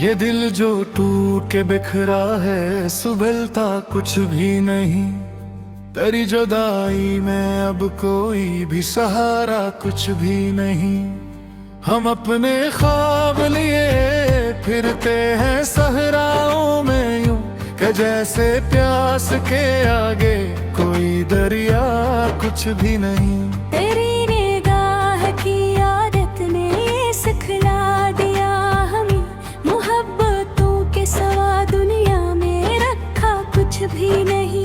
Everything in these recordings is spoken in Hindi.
ये दिल जो टूट के बिखरा है, सुबलता कुछ भी नहीं। तेरी जुदाई में अब कोई भी सहारा कुछ भी नहीं। हम अपने ख्वाब लिए फिरते हैं सहराओं में यूं कि जैसे प्यास के आगे कोई दरिया कुछ भी नहीं। तेरी निगाह की आदत ने सिखला दिया हमें, मोहब्बतों के सिवा दुनिया में रखा कुछ भी नहीं।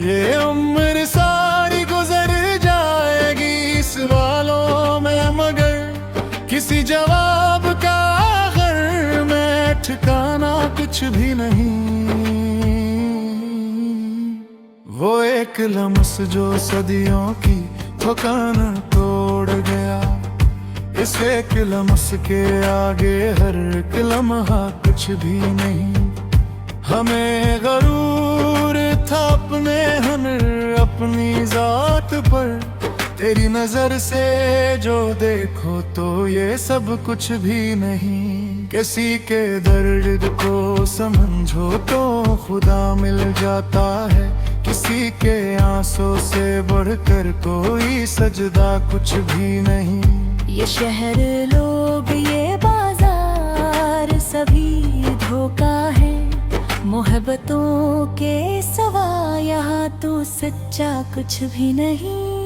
ये उम्र सारी गुजर जाएगी सवालों में, मगर किसी जवाब का आखिर में ठिकाना कुछ भी नहीं। वो एक लम्स जो सदियों की थकान तोड़ गया, इस एक लम्स के आगे हर एक लम्हा कुछ भी नहीं। हमें गरूर था अपने हुनर अपनी जात पर, तेरी नजर से जो देखो तो ये सब कुछ भी नहीं। किसी के दर्द को समझो तो खुदा मिल जाता है, किसी के आंसू से बढ़कर कोई सजदा कुछ भी नहीं। ये शहर लोग ये बाजार सभी धोखा है, मोहब्बतों के सिवा यहाँ तो सच्चा कुछ भी नहीं।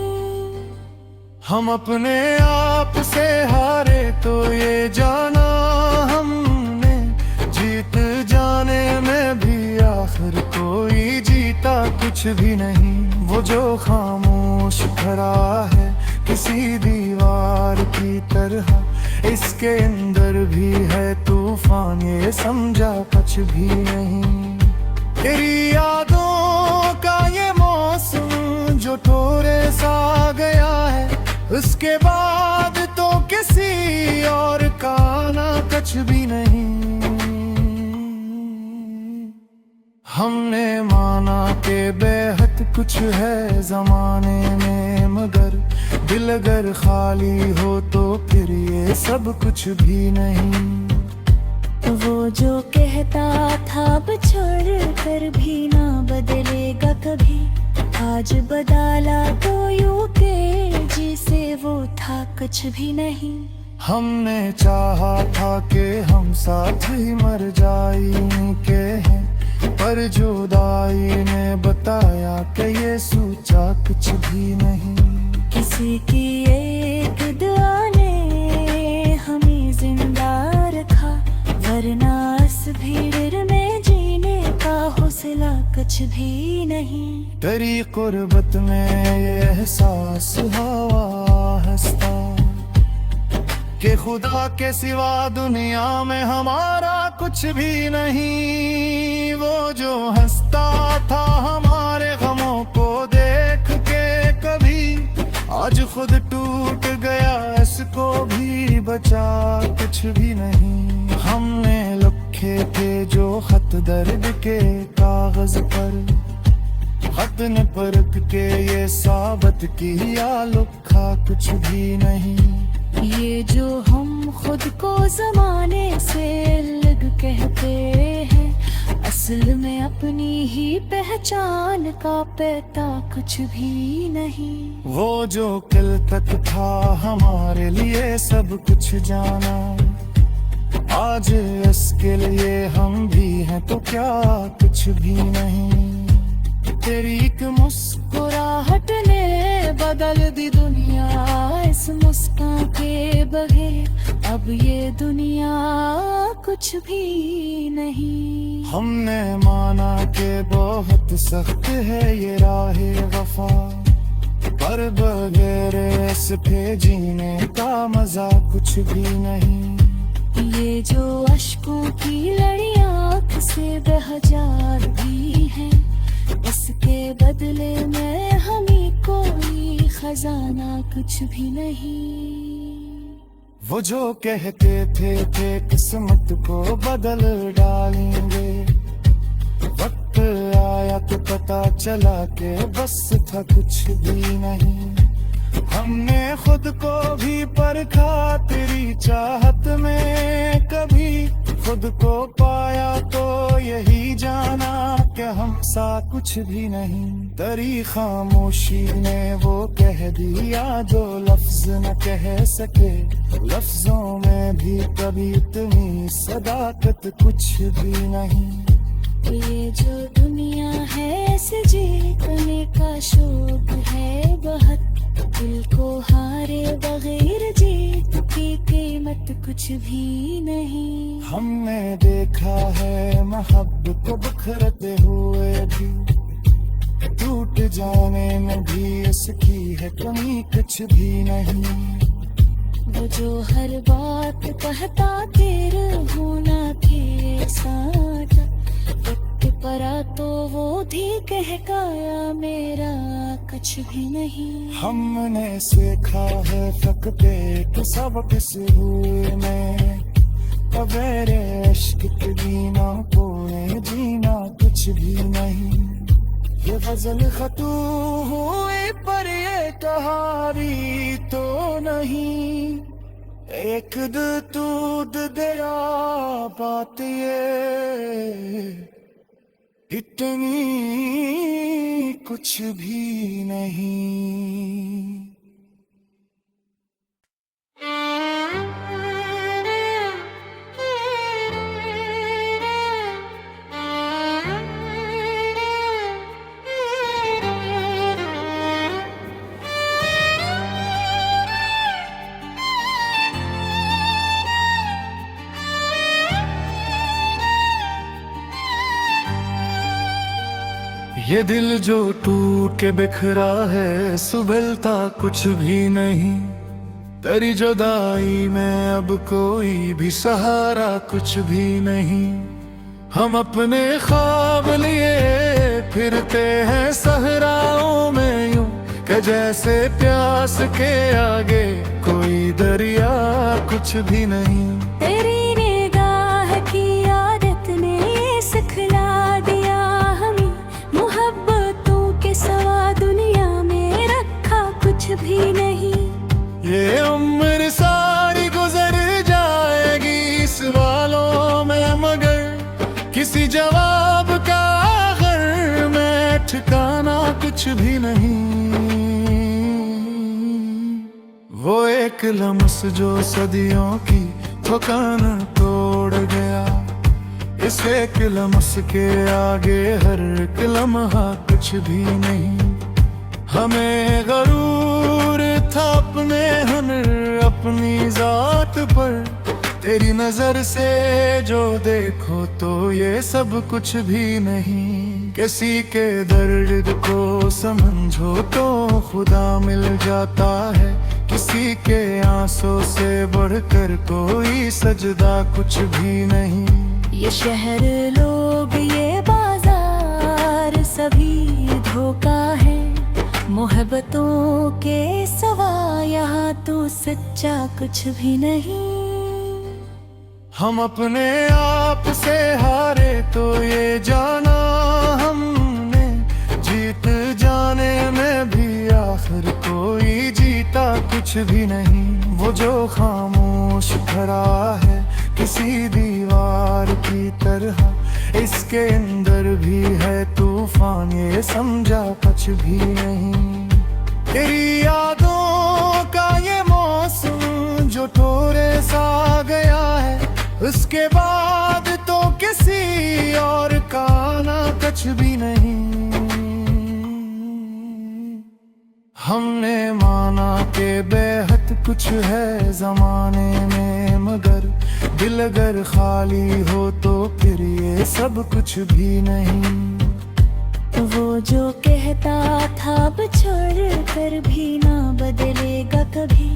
हम अपने आप से हारे तो ये जाना हमने, जीत जाने में भी आखिर कोई जीता कुछ भी नहीं। वो जो खामोश खड़ा है किसी दीवार की तरह, इसके अंदर भी है तूफान ये समझा कुछ भी नहीं। तेरी यादों का ये मौसम जो ठोरे सा गया है, उसके बाद तो किसी और का ना कुछ भी नहीं। हमने माना के बेहद कुछ है जमाने में, मगर दिल अगर खाली हो तो फिर ये सब कुछ भी नहीं। वो जो कहता था अब छोड़ कर भी ना बदलेगा कभी, आज बदला तो यूं के जिसे वो था कुछ भी नहीं। हमने चाहा था कि हम साथ ही मर जाएंगे हैं, पर जुदाई ने बताया कि ये सोचा कुछ भी नहीं। किसी की एक दुआ ने हमें जिंदा रखा, वरना इस भीड़ में जीने का हौसला कुछ भी नहीं। तेरी कुर्बत में ये एहसास हवा हंसता कि खुदा के सिवा दुनिया में हमारा कुछ भी नहीं। वो जो हंसता था हमारे गमों को देख के कभी, आज खुद टूट गया इसको भी बचा कुछ भी नहीं। हमने लिखे थे जो खत दर्द के कागज पर, खत ने परख के ये साबित किया लिखा कुछ भी नहीं। ये जो हम खुद को जमाने से अलग कहते हैं, असल में अपनी ही पहचान का पता कुछ भी नहीं। वो जो कल तक था हमारे लिए सब कुछ जाना, आज इसके लिए हम भी हैं तो क्या कुछ भी नहीं। तेरी एक मुस्कुराहट ने बदल दी दुनिया, इस मुस्कान के बगैर अब ये दुनिया कुछ भी नहीं। हमने माना कि बहुत सख्त है ये राहे वफा, पर बगैर इस पे जीने का मजा कुछ भी नहीं। ये जो अश्कों की लड़ियां आँख से बह जाती हैं, इसके बदले में हमें कोई खजाना कुछ भी नहीं। वो जो कहते थे कि किस्मत को बदल डालेंगे, वक्त आया तो पता चला कि बस था कुछ भी नहीं। हमने खुद को भी परखा तेरी चाहत में, कभी खुद को पाया तो यही जाना कि हम सा कुछ भी नहीं। तेरी खामोशी ने वो कह दिया जो लफ्ज न कह सके। लफ्जों में भी कभी इतनी सदाकत कुछ भी नहीं। ये जो दुनिया है इसे जीतने का शौक है बहुत। दिल को हारे बगैर जीत की कीमत कुछ भी नहीं। हमने देखा है मोहब्बत को बिखरते हुए भी, टूट जाने में भी इसकी है कमी कुछ भी नहीं। वो जो हर बात कहता तेरे होना फिर साटा, वक्त परा तो वो भी कह गाया मेरा कुछ भी नहीं। हमने सीखा है फकते कि सब किस हुए में, बगैर इश्क के जीना कोई जीना कुछ भी नहीं। ये गजल खतू हुई पर ये कहानी तो नहीं। एक दूध दया बात ये इतनी कुछ भी नहीं। ये दिल जो टूट के बिखरा है सुबलता कुछ भी नहीं। तेरी जुदाई में अब कोई भी सहारा कुछ भी नहीं। हम अपने ख्वाब लिए फिरते हैं सहराओं में यूं कि जैसे प्यास के आगे कोई दरिया कुछ भी नहीं। तेरी निगाह की आदत ने सिखला दिया हमें, मोहब्बतों के सवा दुनिया में रखा कुछ भी नहीं। ये उम्र सारी गुजर जाएगी सवालों में, मगर किसी जवाब का आखिर में ठिकाना कुछ भी नहीं। वो एक लम्स जो सदियों की थकान तोड़ गया, इस एक लम्स के आगे हर एक लम्हा कुछ भी नहीं। हमें गरूर था अपने हुनर अपनी जात पर, तेरी नजर से जो देखो तो ये सब कुछ भी नहीं। किसी के दर्द को समझो तो खुदा मिल जाता है, किसी के आंसू से बढ़कर कोई सजदा कुछ भी नहीं। ये शहर लोग ये बाजार सभी धोखा है, मोहब्बतों के सवा यहाँ तो सच्चा कुछ भी नहीं। हम अपने आप से हारे तो ये जाना हमने, जीत जाने में भी आखिर कोई जीता कुछ भी नहीं। वो जो खामोश खड़ा है किसी दीवार की तरह, इसके अंदर भी है तूफान ये समझा कुछ भी नहीं। तेरी यादों का ये मौसम जो ठोरे सा गया है, उसके बाद तो किसी और का ना कुछ भी नहीं। हमने माना के बेहद कुछ है जमाने में, मगर दिल अगर खाली हो तो फिर ये सब कुछ भी नहीं। वो जो कहता था अब छोड़ कर भी ना बदलेगा कभी,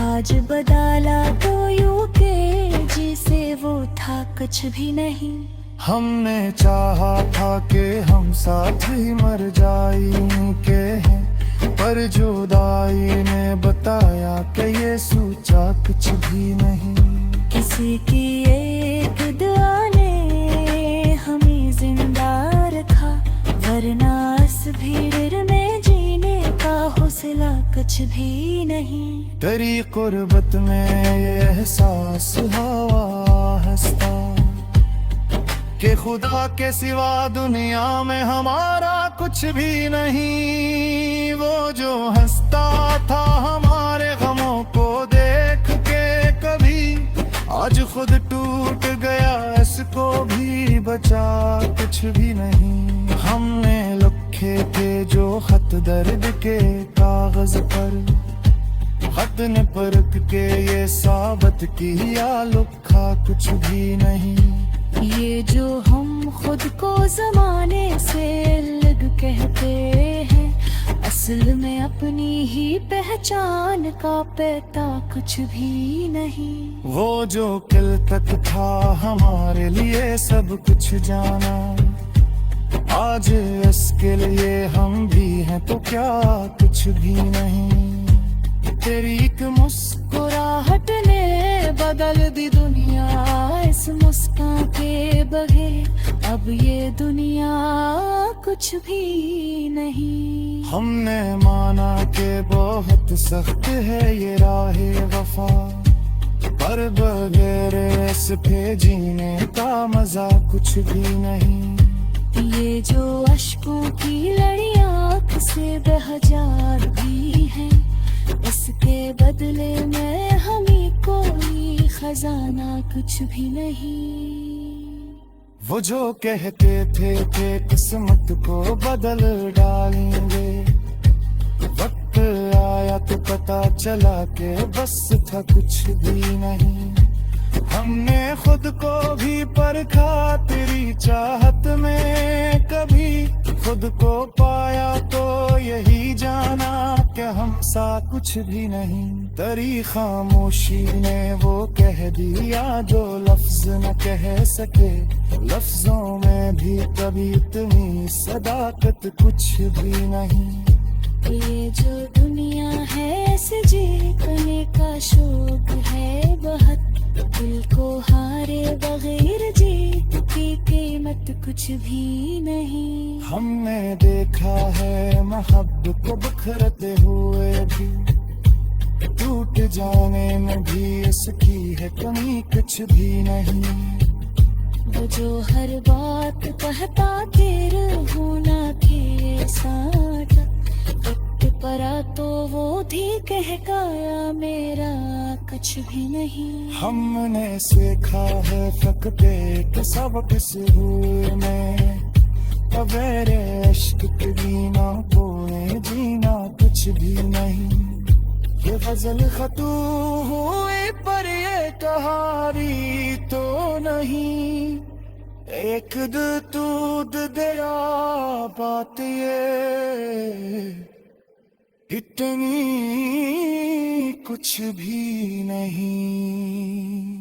आज बदला तो यूं के जिसे वो था कुछ भी नहीं। हमने चाहा था कि हम साथ ही मर जाएंगे हैं, पर जुदाई ने बताया कि ये सोचा कुछ भी नहीं। किसी की एक दुआ ने हमें जिंदा रखा, वरना इस भीड़ में जीने का हौसला कुछ भी नहीं। तेरी कुर्बत में ये एहसास हवा हंसता कि खुदा के सिवा दुनिया में हमारा कुछ भी नहीं। वो जो हंसता था हमारे गमों को देख के कभी, आज खुद टूट गया, इसको भी बचा कुछ भी नहीं। हमने लिखे थे जो खत दर्द के कागज पर, खत ने परख के ये साबित किया लिखा कुछ भी नहीं। ये जो हम खुद को जमाने से अलग कहते हैं, असल में अपनी ही पहचान का पता कुछ भी नहीं। वो जो कल तक था हमारे लिए सब कुछ जाना, आज इसके लिए हम भी हैं तो क्या कुछ भी नहीं। तेरी एक मुस्कुराहट ने बदल दी दुनिया, इस मुस्कान के बगैर अब ये दुनिया कुछ भी नहीं। हमने माना कि बहुत सख्त है ये राहे वफा, पर बगैर इस पे जीने का मजा कुछ भी नहीं। ये जो अश्कों की लड़ियां आँख से बह जा रही हैं, इसके बदले में हमें कोई खजाना कुछ भी नहीं। वो जो कहते थे कि किस्मत को बदल डालेंगे, वक्त आया तो पता चला कि बस था कुछ भी नहीं। हमने खुद को भी परखा तेरी चाहत में, कभी खुद को पाया तो यही जाना कि हम सा कुछ भी नहीं। तेरी खामोशी ने वो कह दिया जो लफ्ज न कह सके, लफ्जों में भी कभी इतनी सदाकत कुछ भी नहीं। ये जो दुनिया है ऐसे जीतने का शौक है बहुत, दिल को हारे बगैर जीत की कीमत कुछ भी नहीं। हमने देखा है मोहब्बत को बिखरते हुए भी, टूट जाने में भी इसकी है कमी कुछ भी नहीं। वो जो हर बात कहता तेरे होना के साथ, वक्त परा तो वो भी कह गया मेरा कुछ भी नहीं। हमने सीखा है फकते के सबक से हुए में, बगैर इश्क के बिना कोई जीना कुछ भी नहीं। ये गजल खतू हुई पर ये कहानी तो नहीं, एक दूध दया बात ये इतनी कुछ भी नहीं।